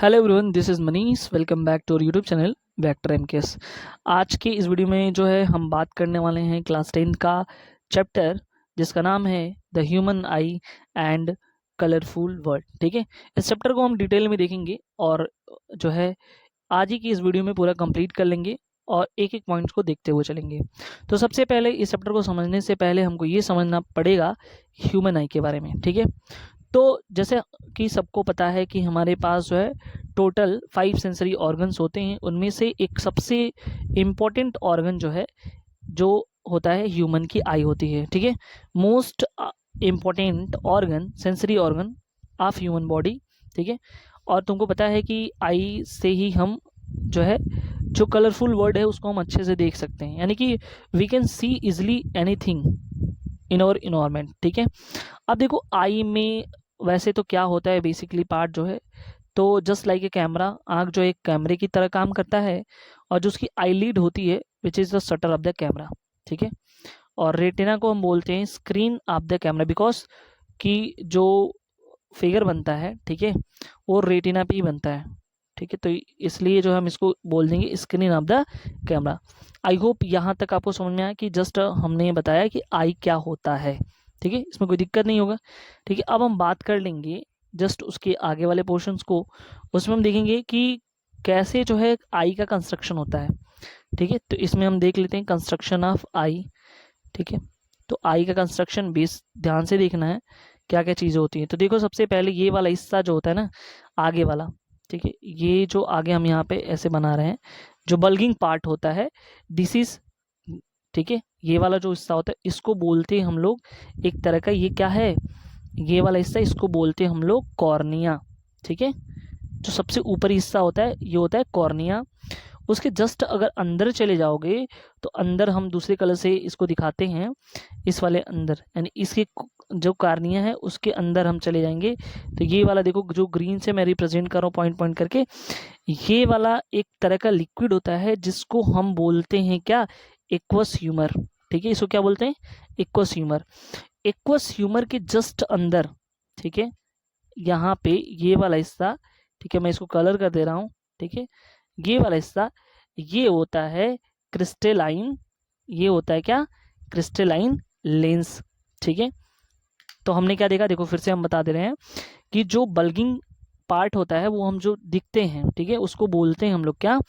Hello everyone, this is Manish. Welcome back to our YouTube channel Vector MKS. आज के इस video में जो है हम बात करने वाले हैं क्लास 10 का चैप्टर जिसका नाम है the human I and colourful world. ठीक है, इस चैप्टर को हम डिटेल में देखेंगे और जो है आज ही की इस वीडियो में पूरा कंप्लीट कर लेंगे और एक एक पॉइंट्स को देखते हुए चलेंगे। तो सबसे पहले इस चैप्टर को समझने से पहले हमको ये समझना पड़ेगा ह्यूमन आई के बारे में। ठीक है, तो जैसे कि सबको पता है कि हमारे पास जो है टोटल 5 सेंसरी ऑर्गन्स होते हैं। उनमें से एक सबसे इम्पॉर्टेंट ऑर्गन जो है जो होता है ह्यूमन की आई होती है। ठीक है, most important organ, sensory organ of human body. ठीक है, और तुमको पता है कि आई से ही हम जो है जो कलरफुल वर्ड है उसको हम अच्छे से देख सकते हैं, यानी कि we can see easily anything in our environment. ठीक है, अब देखो आई में वैसे तो क्या होता है, बेसिकली पार्ट जो है तो जस्ट लाइक ए कैमरा, आँख जो एक कैमरे की तरह काम करता है और जो उसकी आईलिड होती है which is the shutter of the camera. ठीक है, और रेटिना को हम बोलते हैं screen of the camera, because कि जो फिगर बनता है, ठीक है, वो रेटिना पे ही बनता है। ठीक है, तो इसलिए जो हम इसको बोल देंगे screen of the camera. I hope यहाँ तक आपको समझ में आया कि जस्ट हमने बताया कि आई क्या होता है। ठीक है, इसमें कोई दिक्कत नहीं होगा। ठीक है, अब हम बात कर लेंगे जस्ट उसके आगे वाले पोर्शंस को। उसमें हम देखेंगे कि कैसे जो है आई का कंस्ट्रक्शन होता है। ठीक है, तो इसमें हम देख लेते हैं कंस्ट्रक्शन ऑफ आई। ठीक है, तो आई का कंस्ट्रक्शन बेस ध्यान से देखना है क्या क्या चीज़ें होती हैं। तो देखो सबसे पहले ये वाला हिस्सा जो होता है ना, आगे वाला, ठीक है, ये जो आगे हम यहाँ पे ऐसे बना रहे हैं जो बल्गिंग पार्ट होता है, दिस इज, ठीक है, ये वाला जो हिस्सा होता है इसको बोलते हैं हम लोग एक तरह का, ये क्या है, ये वाला हिस्सा इसको बोलते हैं हम लोग कॉर्निया। ठीक है, जो सबसे ऊपरी हिस्सा होता है ये होता है कॉर्निया। उसके जस्ट अगर अंदर चले जाओगे तो अंदर हम दूसरे कलर से इसको दिखाते हैं, इस वाले अंदर, यानी इसके जो कार्निया है उसके अंदर हम चले जाएंगे तो ये वाला देखो जो ग्रीन से मैं रिप्रेजेंट कर रहा हूँ पॉइंट पॉइंट करके, ये वाला एक तरह का लिक्विड होता है जिसको हम बोलते हैं क्या, एक्वस ह्यूमर। ठीक है, इसको क्या बोलते हैं, एक्वस ह्यूमर। एक्वस ह्यूमर के जस्ट अंदर, ठीक है, यहाँ पे ये वाला हिस्सा, ठीक है, मैं इसको कलर कर दे रहा हूँ। ठीक है, ये वाला हिस्सा ये होता है क्रिस्टलाइन, ये होता है क्या, क्रिस्टलाइन लेंस। ठीक है, तो हमने क्या देखा, देखो फिर से हम बता दे रहे हैं कि जो बल्गिंग पार्ट होता है वो हम जो दिखते हैं, ठीक है, उसको बोलते हैं हम लोग क्या,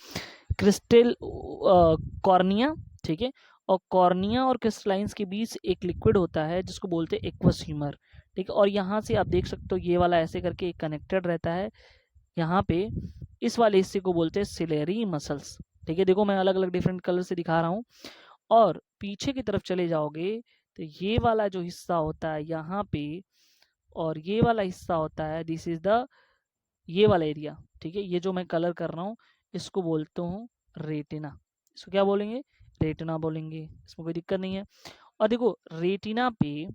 क्रिस्टल कॉर्निया। ठीक है, और कॉर्निया और क्रिस्टलाइंस के बीच एक लिक्विड होता है जिसको बोलते हैं एक्वस ह्यूमर। ठीक है, और यहाँ से आप देख सकते हो ये वाला ऐसे करके कनेक्टेड रहता है यहाँ पे, इस वाले हिस्से को बोलते हैं सिलेरी मसल्स। ठीक है, देखो मैं अलग अलग डिफरेंट कलर से दिखा रहा हूँ। और पीछे की तरफ चले जाओगे तो ये वाला जो हिस्सा होता है यहाँ पे, और ये वाला हिस्सा होता है, दिस इज द, ये वाला एरिया, ठीक है, ये जो मैं कलर कर रहा हूँ इसको बोलता हूँ रेटिना। इसको क्या बोलेंगे, रेटिना बोलेंगे, इसमें कोई दिक्कत नहीं है। और देखो रेटिना पे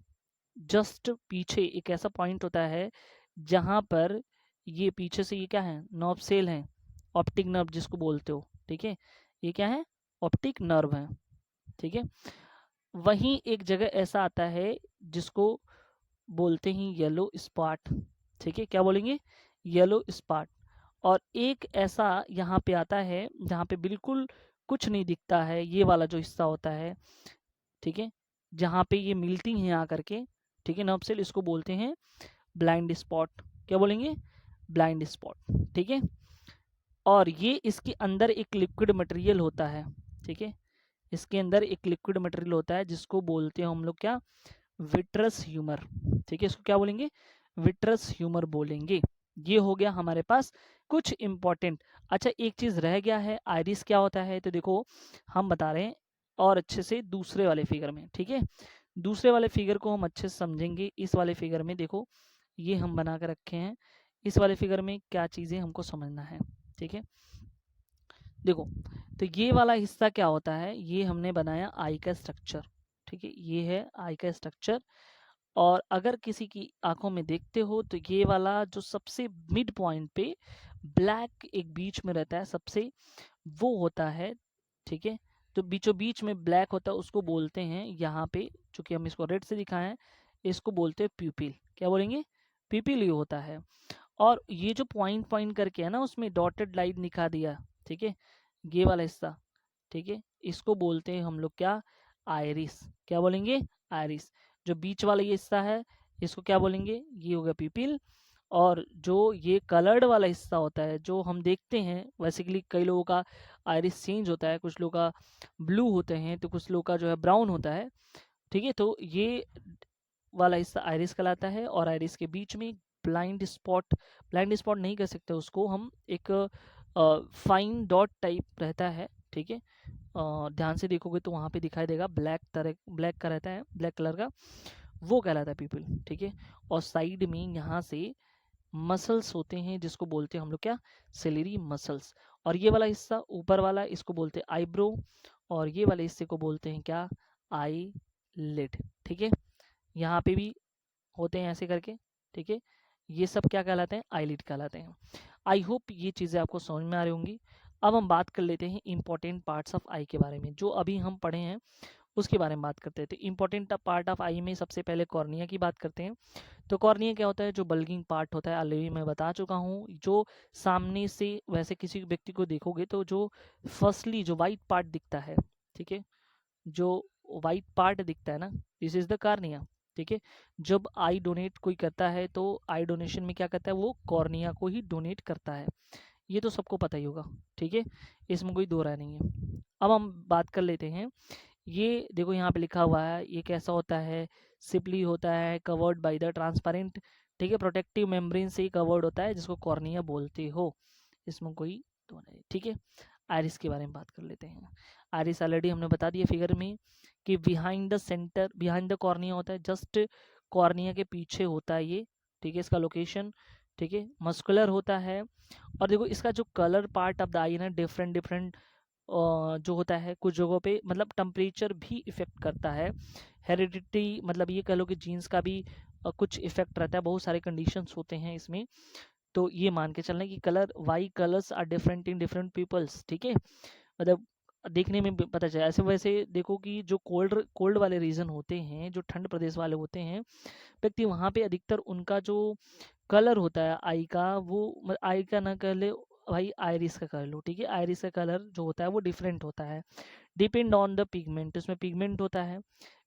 जस्ट पीछे एक ऐसा पॉइंट होता है जहां पर ये पीछे से ये क्या है, नर्व सेल है, ऑप्टिक नर्व जिसको बोलते हो। ठीक है, ये क्या है, ऑप्टिक नर्व है। ठीक है, वहीं एक जगह ऐसा आता है जिसको बोलते हैं येलो स्पॉट। ठीक है, क्या बोलेंगे, येलो स्पॉट। और एक ऐसा यहाँ पे आता है जहाँ पे बिल्कुल कुछ नहीं दिखता है, ये वाला जो हिस्सा होता है, ठीक है, जहाँ पे ये मिलती हैं आकर के, ठीक है, नर्व सेल, इसको बोलते हैं ब्लाइंड स्पॉट। क्या बोलेंगे, ब्लाइंड स्पॉट। ठीक है, और ये इसके अंदर एक लिक्विड मटेरियल होता है। ठीक है, इसके अंदर एक लिक्विड मटेरियल होता है जिसको बोलते हैं हम लोग क्या, विट्रस ह्यूमर। ठीक है, इसको क्या बोलेंगे, विट्रस ह्यूमर बोलेंगे। ये हो गया हमारे पास कुछ इंपॉर्टेंट। अच्छा, एक चीज रह गया है, आइरिस क्या होता है, तो देखो हम बता रहे हैं और अच्छे से दूसरे वाले फिगर में। ठीक है, दूसरे वाले फिगर को हम अच्छे से समझेंगे। इस वाले फिगर में देखो ये हम बना कर रखे हैं, इस वाले फिगर में क्या चीजें हमको समझना है। ठीक है, देखो तो ये वाला हिस्सा क्या होता है, ये हमने बनाया आई का स्ट्रक्चर। ठीक है, ये है आई का स्ट्रक्चर। और अगर किसी की आंखों में देखते हो तो ये वाला जो सबसे मिड पॉइंट पे ब्लैक एक बीच में रहता है सबसे, वो होता है, ठीक है, तो बीचों बीच में ब्लैक होता है उसको बोलते हैं यहाँ पे, चूंकि हम इसको रेड से दिखाए हैं, इसको बोलते हैं प्यूपिल। क्या बोलेंगे, प्यूपिल ये होता है। और ये जो पॉइंट पॉइंट करके है ना उसमें डॉटेड लाइन दिखा दिया, ठीक है, ये वाला हिस्सा, ठीक है, इसको बोलते हैं हम लोग क्या, आइरिस। क्या बोलेंगे, आइरिस। जो बीच वाला ये हिस्सा है इसको क्या बोलेंगे, ये होगा पिपिल। और जो ये कलर्ड वाला हिस्सा होता है जो हम देखते हैं, बेसिकली कई लोगों का आइरिस चेंज होता है, कुछ लोगों का ब्लू होते हैं तो कुछ लोगों का जो है ब्राउन होता है, ठीक है। तो ये वाला हिस्सा आइरिस कहलाता है। और आइरिस के बीच में ब्लाइंड स्पॉट, ब्लाइंड स्पॉट नहीं कह सकते उसको हम, एक फाइन डॉट टाइप रहता है, ठीक है। ध्यान से देखोगे तो वहाँ पे दिखाई देगा, ब्लैक तरह, ब्लैक का रहता है, ब्लैक कलर का, वो कहलाता है पीपल, ठीक है। और साइड में यहाँ से मसल्स होते हैं जिसको बोलते हैं हम लोग क्या, सिलेरी मसल्स। और ये वाला हिस्सा ऊपर वाला इसको बोलते हैं आईब्रो, और ये वाले हिस्से को बोलते हैं क्या, आई लिड, ठीक है। यहाँ पे भी होते हैं ऐसे करके, ठीक है। ये सब क्या कहलाते हैं, आईलिड कहलाते हैं। आई होप ये चीज़ें आपको समझ में आ रही होंगी। अब हम बात कर लेते हैं इंपॉर्टेंट पार्ट्स ऑफ आई के बारे में, जो अभी हम पढ़े हैं उसके बारे में बात करते हैं। तो इंपॉर्टेंट पार्ट ऑफ आई में सबसे पहले कॉर्निया की बात करते हैं। तो कॉर्निया क्या होता है, जो बल्गिंग पार्ट होता है, ऑलरेडी मैं बता चुका हूँ। जो सामने से वैसे किसी व्यक्ति को देखोगे तो जो फर्स्टली जो वाइट पार्ट दिखता है, ठीक है, जो वाइट पार्ट दिखता है ना, दिस इज द कार्निया, ठीक है। जब आई डोनेट कोई करता है तो आई डोनेशन में क्या करता है, वो कॉर्निया को ही डोनेट करता है। ये तो सबको पता ही होगा, ठीक है, इसमें कोई दो राय नहीं है। अब हम बात कर लेते हैं, ये देखो यहाँ पे लिखा हुआ है, ये कैसा होता है, सिपली होता है, कवर्ड बाय द ट्रांसपेरेंट, ठीक है, प्रोटेक्टिव मेम्ब्रेन से कवर्ड होता है, जिसको कॉर्निया बोलते हो, इसमें कोई दो नहीं, ठीक है। आइरिस के बारे में बात कर लेते हैं। आइरिस ऑलरेडी हमने बता दिया फिगर में कि behind the centre, behind the cornea होता है, जस्ट कॉर्निया के पीछे होता है ये, ठीक है, इसका लोकेशन, ठीक है, मस्कुलर होता है। और देखो इसका जो कलर पार्ट ऑफ द आई है ना, डिफरेंट डिफरेंट जो होता है, कुछ जगहों पे मतलब टेम्परेचर भी इफ़ेक्ट करता है, हेरिडिटी मतलब ये कह लो कि जीन्स का भी कुछ इफेक्ट रहता है, बहुत सारे कंडीशंस होते हैं इसमें। तो ये मान के चलना कि colour, why colours are different in different peoples, ठीक है, मतलब देखने में भी पता चला। ऐसे वैसे देखो कि जो कोल्ड कोल्ड वाले रीजन होते हैं, जो ठंड प्रदेश वाले होते हैं व्यक्ति, वहाँ पे अधिकतर उनका जो कलर होता है आई का, वो आई का ना कर ले भाई, आयरिस का कर लो, ठीक है। आयरिस का कलर जो होता है वो डिफरेंट होता है, डिपेंड ऑन द पिगमेंट, उसमें पिगमेंट होता है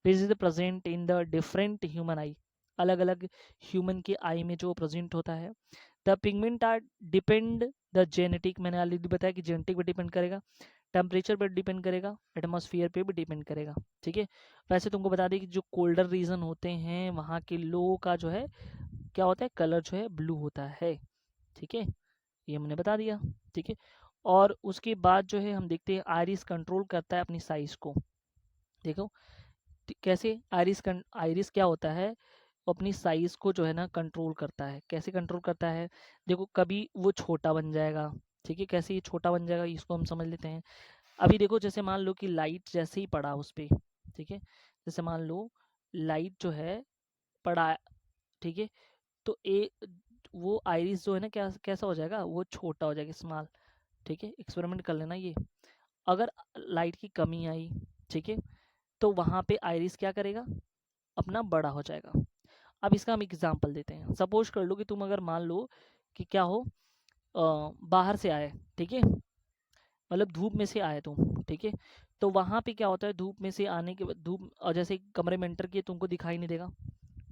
which is present in the different human आई, अलग अलग ह्यूमन के आई में जो प्रेजेंट होता है। The pigment are depend the genetic, मैंने ऑलरेडी बताया कि जेनेटिक पर डिपेंड करेगा, टेम्परेचर पर डिपेंड करेगा, एटमॉस्फेयर पे भी डिपेंड करेगा, ठीक है। वैसे तुमको बता दें कि जो कोल्डर रीजन होते हैं वहाँ के लोगों का जो है क्या होता है, कलर जो है ब्लू होता है, ठीक है, ये हमने बता दिया, ठीक है। और उसके बाद जो है हम देखते हैं आइरिस कंट्रोल करता है अपनी साइज को, देखो कैसे आइरिस क्या होता है, वो अपनी साइज को जो है ना कंट्रोल करता है। कैसे कंट्रोल करता है, देखो कभी वो छोटा बन जाएगा, ठीक है, कैसे ये छोटा बन जाएगा इसको हम समझ लेते हैं। अभी देखो जैसे मान लो कि लाइट जैसे ही पड़ा उस पर, ठीक है, जैसे मान लो लाइट जो है पड़ा, ठीक है, तो वो आइरिस जो है ना क्या कैसा हो जाएगा, वो छोटा हो जाएगा, स्मॉल, ठीक है। एक्सपेरिमेंट कर लेना ये, अगर लाइट की कमी आई, ठीक है, तो वहाँ पे आइरिस क्या करेगा, अपना बड़ा हो जाएगा। अब इसका हम एग्जांपल देते हैं। सपोज कर लो कि तुम अगर मान लो कि क्या हो, बाहर से आए, ठीक है, मतलब धूप में से आए तुम, ठीक है, तो वहाँ पे क्या होता है, धूप में से आने के बाद धूप, और जैसे कमरे में एंटर किए तुमको दिखाई नहीं देगा,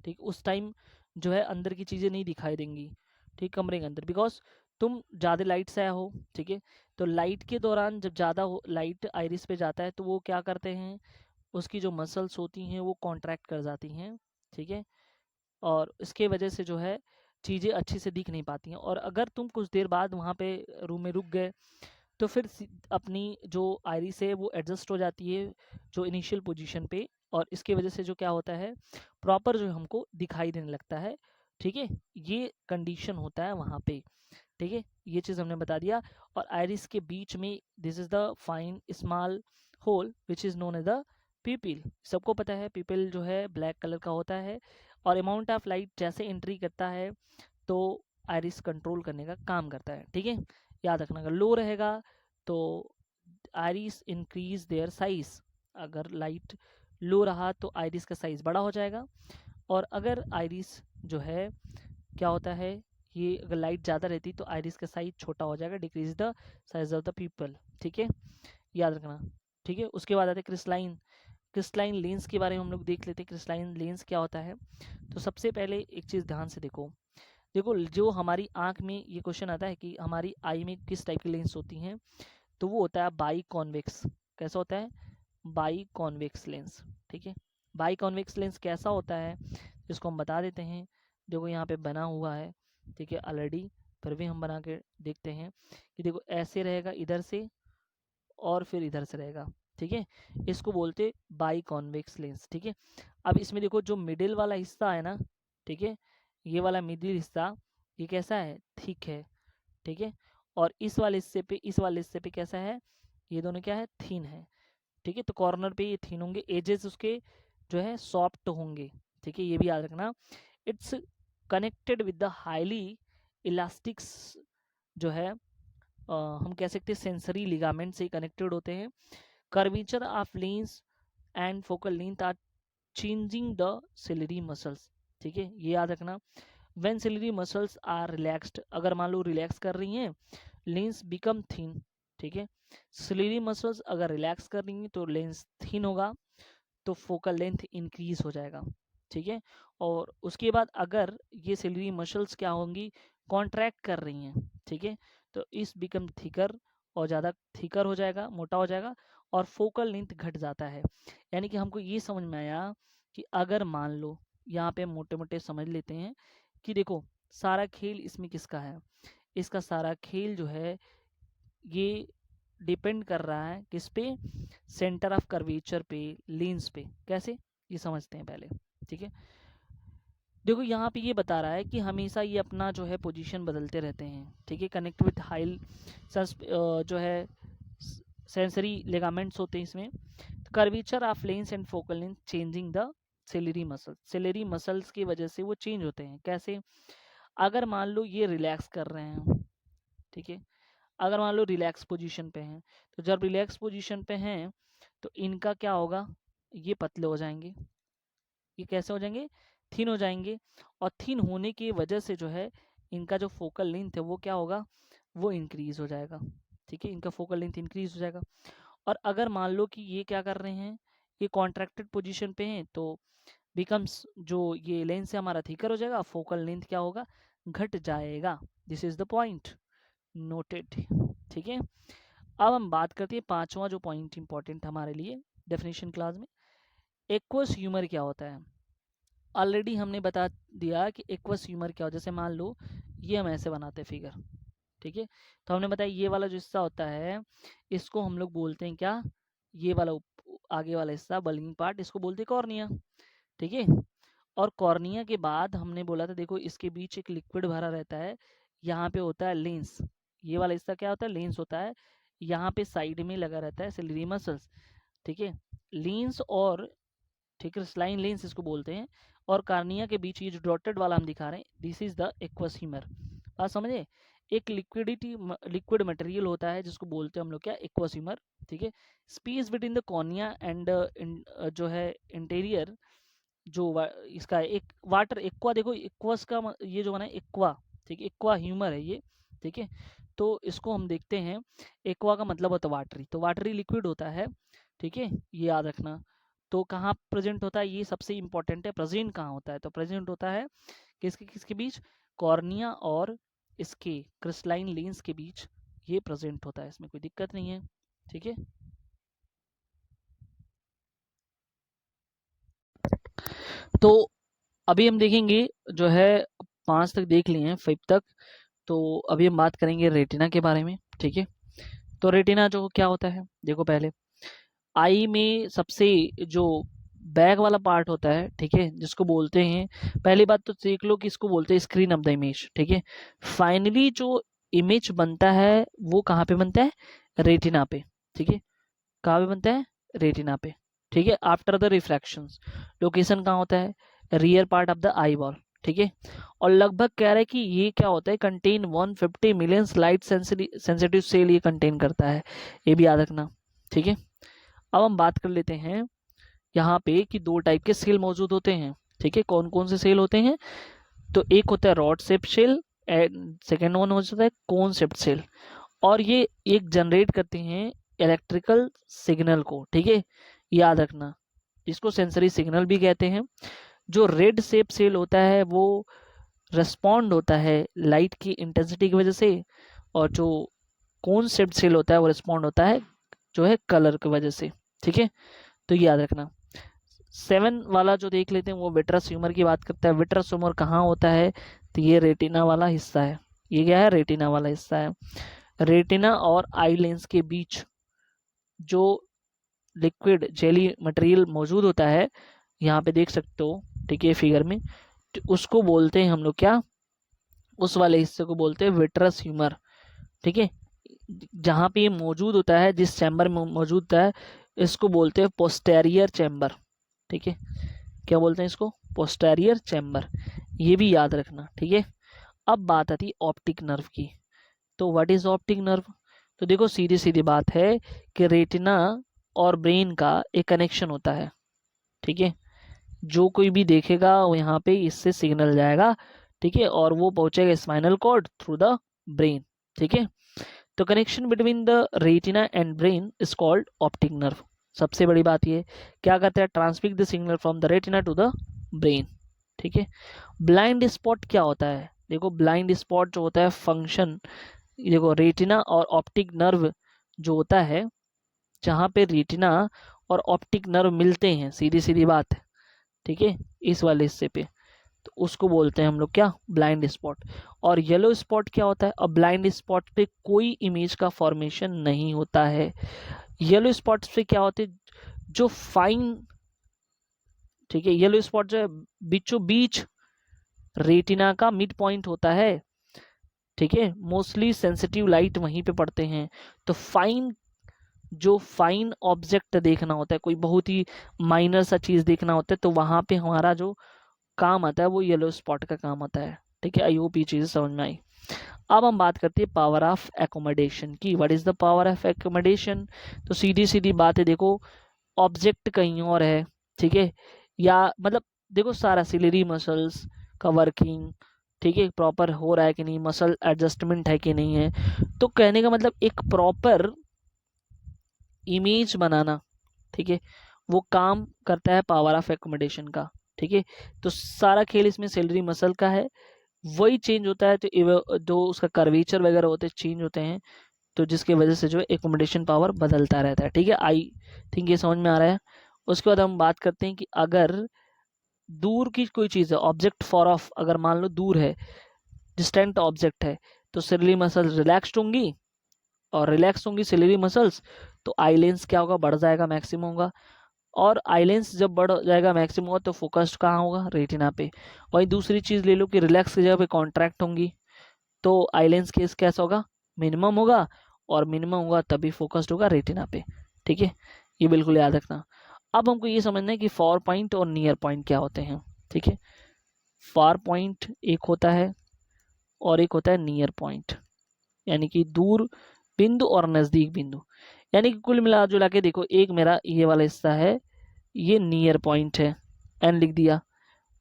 ठीक, उस टाइम जो है अंदर की चीज़ें नहीं दिखाई देंगी, ठीक, कमरे के अंदर, बिकॉज तुम ज़्यादा लाइट से आए हो, ठीक है। तो लाइट के दौरान जब ज़्यादा लाइट आइरिस पे जाता है तो वो क्या करते हैं, उसकी जो मसल्स होती हैं वो कॉन्ट्रैक्ट कर जाती हैं, ठीक है, और इसके वजह से जो है चीज़ें अच्छे से दिख नहीं पाती हैं। और अगर तुम कुछ देर बाद वहाँ पे रूम में रुक गए तो फिर अपनी जो आइरिस है वो एडजस्ट हो जाती है जो इनिशियल पोजीशन पे, और इसके वजह से जो क्या होता है, प्रॉपर जो हमको दिखाई देने लगता है, ठीक है, ये कंडीशन होता है वहाँ पे, ठीक है, ये चीज़ हमने बता दिया। और आइरिस के बीच में this is the fine small hole which is known as the pupil, सबको पता है पीपिल जो है ब्लैक कलर का होता है, और अमाउंट ऑफ लाइट जैसे एंट्री करता है तो आइरिस कंट्रोल करने का काम करता है, ठीक है। याद रखना अगर लो रहेगा तो आइरिस इंक्रीज देयर साइज, अगर लाइट लो रहा तो आइरिस का साइज बड़ा हो जाएगा। और अगर आइरिस जो है क्या होता है, ये अगर लाइट ज़्यादा रहती तो आइरिस का साइज छोटा हो जाएगा, decrease the size of the people, ठीक है, याद रखना, ठीक है। उसके बाद आते हैं क्रिस्टलाइन। क्रिस्टलाइन लेंस के बारे में हम लोग देख लेते हैं, क्रिस्टलाइन लेंस क्या होता है। तो सबसे पहले एक चीज़ ध्यान से देखो, देखो जो हमारी आँख में ये क्वेश्चन आता है कि हमारी आई में किस टाइप की लेंस होती हैं, तो वो होता है बाई कॉन्वेक्स। कैसा होता है? बाई कॉन्वेक्स लेंस, ठीक है। बाई कॉन्वेक्स लेंस कैसा होता है इसको हम बता देते हैं। देखो यहाँ पे बना हुआ है, ठीक है, ऑलरेडी, फिर भी हम बना के देखते हैं कि देखो ऐसे रहेगा इधर से और फिर इधर से रहेगा, ठीक है। इसको बोलते बाई कॉन्वेक्स लेंस, ठीक है। अब इसमें देखो जो मिडिल वाला हिस्सा है ना, ठीक है, ये वाला मिडिल हिस्सा ये कैसा है? थिक है, ठीक है। और इस वाले हिस्से पे, इस वाले हिस्से पे कैसा है? ये दोनों क्या है? थीन है, ठीक है। तो कॉर्नर पे ये थीन होंगे, एजेस उसके जो है सॉफ्ट होंगे, ठीक है, ये भी याद रखना। It's connected with the highly elastics, जो है हम कह सकते हैं सेंसरी लिगामेंट से कनेक्टेड होते हैं। Curvature of lens and focal length are changing the ciliary muscles, ठीक है, ये याद रखना। When ciliary muscles are relaxed, अगर मान लो रिलैक्स कर रही हैं, लेंस बिकम थिन, ठीक है। सिलरी मसल्स अगर रिलैक्स कर रही हैं तो लेंस थिन होगा, तो फोकल लेंथ इंक्रीज हो जाएगा, ठीक है। और उसके बाद अगर ये सिलरी मसल्स क्या होंगी? कॉन्ट्रैक्ट कर रही हैं, ठीक है, तो इस बिकम थिकर, और ज़्यादा थिकर हो जाएगा, मोटा हो जाएगा, और फोकल लेंथ घट जाता है। यानी कि हमको ये समझ में आया कि अगर मान लो यहाँ पे मोटे मोटे समझ लेते हैं कि देखो सारा खेल इसमें किसका है? इसका सारा खेल जो है ये डिपेंड कर रहा है किस पे? सेंटर ऑफ कर्वेचर पे, लेंस पे। कैसे? ये समझते हैं पहले, ठीक है। देखो यहाँ पे ये बता रहा है कि हमेशा ये अपना जो है पोजीशन बदलते रहते हैं, ठीक है। कनेक्ट विथ हाई जो है सेंसरी लिगामेंट्स होते हैं इसमें। Curvature of lens and focal length changing the ciliary muscle, ciliary muscles की वजह से वो चेंज होते हैं। कैसे? अगर मान लो ये रिलैक्स कर रहे हैं, ठीक है, अगर मान लो रिलैक्स पोजीशन पे हैं, तो जब रिलैक्स पोजीशन पे हैं तो इनका क्या होगा? ये पतले हो जाएंगे, ये कैसे हो जाएंगे? थिन हो जाएंगे। और थिन होने की वजह से जो है इनका जो फोकल लेंथ है वो क्या होगा? वो इंक्रीज हो जाएगा, ठीक है, इनका फोकल लेंथ इंक्रीज हो जाएगा। और अगर मान लो कि ये क्या कर रहे हैं, ये कॉन्ट्रैक्टेड पोजीशन पे हैं, तो बिकम्स जो ये लेंस है हमारा थिकर हो जाएगा, फोकल लेंथ क्या होगा? घट जाएगा। This is the point, noted, ठीक है। अब हम बात करते हैं पांचवा जो पॉइंट इंपॉर्टेंट हमारे लिए डेफिनेशन क्लास में, एक्वस ह्यूमर क्या होता है। ऑलरेडी हमने बता दिया कि एक्वस ह्यूमर क्या हो। जैसे मान लो ये हम ऐसे बनाते हैं फिगर, ठीक है, तो हमने बताया ये वाला जो हिस्सा होता है इसको हम लोग बोलते हैं क्या? ये वाला आगे वाला हिस्सा बल्किंग पार्ट, इसको बोलते हैं कॉर्निया, ठीक है। और कॉर्निया के बाद हमने बोला था देखो इसके बीच एक लिक्विड भरा रहता है, यहाँ पे होता है लेंस, ये वाला हिस्सा क्या होता है? लेंस होता है। यहाँ पे साइड में लगा रहता है सिलरी मसल्स, ठीक है, लेंस और, ठीक है, स्लाइन लेंस इसको बोलते हैं। और कार्निया के बीच ये जो डॉटेड वाला हम दिखा रहे हैं, this is the aqueous humour. बात समझे? एक लिक्विड मटेरियल होता है जिसको बोलते हैं हम लोग क्या? एक्वस ह्यूमर, ठीक है। Space between the cornea and जो है इंटीरियर, जो इसका एक वाटर एक्वा, देखो एक्वस का ये जो बना है एक्वा, ठीक है, एक्वा ह्यूमर है ये, ठीक है। तो इसको हम देखते हैं, एक्वा का मतलब होता है वाटरी, तो वाटरी लिक्विड होता है, ठीक है, ये याद रखना। तो कहाँ प्रेजेंट होता है? ये सबसे इंपॉर्टेंट है, प्रेजेंट कहाँ होता है? तो प्रेजेंट होता है किसके किसके बीच? कॉर्निया और इसके क्रिस्टलाइन लेंस के बीच ये प्रेजेंट होता है, इसमें कोई दिक्कत नहीं है, ठीक है। तो अभी हम देखेंगे जो है 5 तक देख लिए हैं, 5 तक। तो अभी हम बात करेंगे रेटिना के बारे में, ठीक है। तो रेटिना जो क्या होता है, देखो पहले आई में सबसे जो बैक वाला पार्ट होता है, ठीक है, जिसको बोलते हैं, पहली बात तो देख लो कि इसको बोलते हैं स्क्रीन ऑफ द इमेज, ठीक है। फाइनली जो इमेज बनता है वो कहाँ पे बनता है? रेटिना पे, ठीक है, कहाँ पे बनता है? रेटिना पे, ठीक है। आफ्टर द रिफ्रैक्शंस, लोकेशन कहाँ होता है? Rear part of the eye ball, ठीक है। और लगभग कह रहा है कि ये क्या होता है? Contain 150 million light sensitive cell ये कंटेन करता है, ये भी याद रखना, ठीक है। अब हम बात कर लेते हैं यहाँ पे कि 2 टाइप के सेल मौजूद होते हैं, ठीक है। कौन कौन से सेल होते हैं? तो एक होता है rod shape cell second one हो जाता है कॉन्सेप्ट सेल, और ये एक जनरेट करते हैं इलेक्ट्रिकल सिग्नल को, ठीक है, याद रखना, इसको सेंसरी सिग्नल भी कहते हैं। जो रेड शेप सेल होता है वो रिस्पॉन्ड होता है लाइट की इंटेंसिटी की वजह से, और जो कॉन्सेप्ट सेल होता है वो रिस्पॉन्ड होता है जो है कलर की वजह से, ठीक है, तो याद रखना। 7 वाला जो देख लेते हैं वो विट्रस ह्यूमर की बात करता है। विट्रस ह्यूमर कहाँ होता है, तो ये रेटिना वाला हिस्सा है, ये क्या है, रेटिना वाला हिस्सा है। रेटिना और आई लेंस के बीच जो लिक्विड जेली मटेरियल मौजूद होता है, यहाँ पे देख सकते हो, ठीक है, फिगर में, तो उसको बोलते हैं हम लोग क्या, उस वाले हिस्से को बोलते हैं विट्रस ह्यूमर, ठीक है। जहाँ पे ये मौजूद होता है, जिस चैम्बर में मौजूद होता है, इसको बोलते हैं पोस्टेरियर चैम्बर, ठीक है, क्या बोलते हैं इसको, पोस्टेरियर चैम्बर, ये भी याद रखना, ठीक है। अब बात आती है ऑप्टिक नर्व की। तो व्हाट इज ऑप्टिक नर्व, तो देखो सीधी सीधी बात है कि रेटिना और ब्रेन का एक कनेक्शन होता है, ठीक है, जो कोई भी देखेगा वो यहाँ पे इससे सिग्नल जाएगा, ठीक है, और वो पहुंचेगा spinal cord through the brain, ठीक है। तो connection between the retina and brain is called optic nerve. सबसे बड़ी बात ये क्या करता है, transmit the signal from the retina to the brain, ठीक है। ब्लाइंड स्पॉट क्या होता है, देखो ब्लाइंड स्पॉट जो होता है फंक्शन, देखो रेटिना और ऑप्टिक नर्व जो होता है, जहाँ पे रेटिना और ऑप्टिक नर्व मिलते हैं, सीधी सीधी बात है, ठीक है, इस वाले हिस्से पे, तो उसको बोलते हैं हम लोग क्या, ब्लाइंड स्पॉट। और येलो स्पॉट क्या होता है, और ब्लाइंड स्पॉट पे कोई इमेज का फॉर्मेशन नहीं होता है। येलो स्पॉट पे क्या होते हैं, जो फाइन, ठीक है, येलो स्पॉट जो है बीचों बीच रेटिना का मिड पॉइंट होता है, ठीक है, मोस्टली सेंसिटिव लाइट वहीं पे पड़ते हैं। तो फाइन, जो फाइन ऑब्जेक्ट देखना होता है, कोई बहुत ही माइनर सा चीज देखना होता है, तो वहां पे हमारा जो काम आता है वो येलो स्पॉट का काम आता है, ठीक है। आई होप ये चीजें समझ में आई। अब हम बात करते हैं पावर ऑफ एकोमोडेशन की। What is the power of accommodation, तो सीधी सीधी बात है, देखो ऑब्जेक्ट कहीं और है, ठीक है, या मतलब देखो सारा सिलरी मसल्स का वर्किंग, ठीक है, प्रॉपर हो रहा है कि नहीं, मसल एडजस्टमेंट है कि नहीं है, तो कहने का मतलब एक प्रॉपर इमेज बनाना, ठीक है, वो काम करता है पावर ऑफ एकोमोडेशन का, ठीक है। तो सारा खेल इसमें सिलरी मसल का है, वही चेंज होता है, तो जो उसका कर्वेचर वगैरह होते हैं चेंज होते हैं, तो जिसकी वजह से जो है एकोमोडेशन पावर बदलता रहता है, ठीक है। आई थिंक ये समझ में आ रहा है। उसके बाद हम बात करते हैं कि अगर दूर की कोई चीज़ है, ऑब्जेक्ट फॉर ऑफ, अगर मान लो दूर है, डिस्टेंट ऑब्जेक्ट है, तो सिलरी मसल्स रिलैक्स्ड होंगी, और रिलैक्स होंगी सिलरी मसल्स, तो आई लेंस क्या होगा, बढ़ जाएगा, मैक्सिमम होगा, और आई लेंस जब बढ़ जाएगा मैक्सिमम होगा, तो फोकस्ड कहाँ होगा, रेटिना पे। वहीं दूसरी चीज़ ले लो कि रिलैक्स की जगह पे कॉन्ट्रैक्ट होंगी, तो आई लेंस केस कैसा होगा, मिनिमम होगा, और मिनिमम होगा तभी फोकस्ड होगा रेटिना पे, ठीक है, ये बिल्कुल याद रखना। अब हमको ये समझना है कि फार पॉइंट और नियर पॉइंट क्या होते हैं, ठीक है। फार पॉइंट एक होता है और एक होता है नियर पॉइंट, यानी कि दूर बिंदु और नज़दीक बिंदु, यानी कि कुल मिला जुला के देखो, एक मेरा ये वाला हिस्सा है, ये नियर पॉइंट है, एन लिख दिया,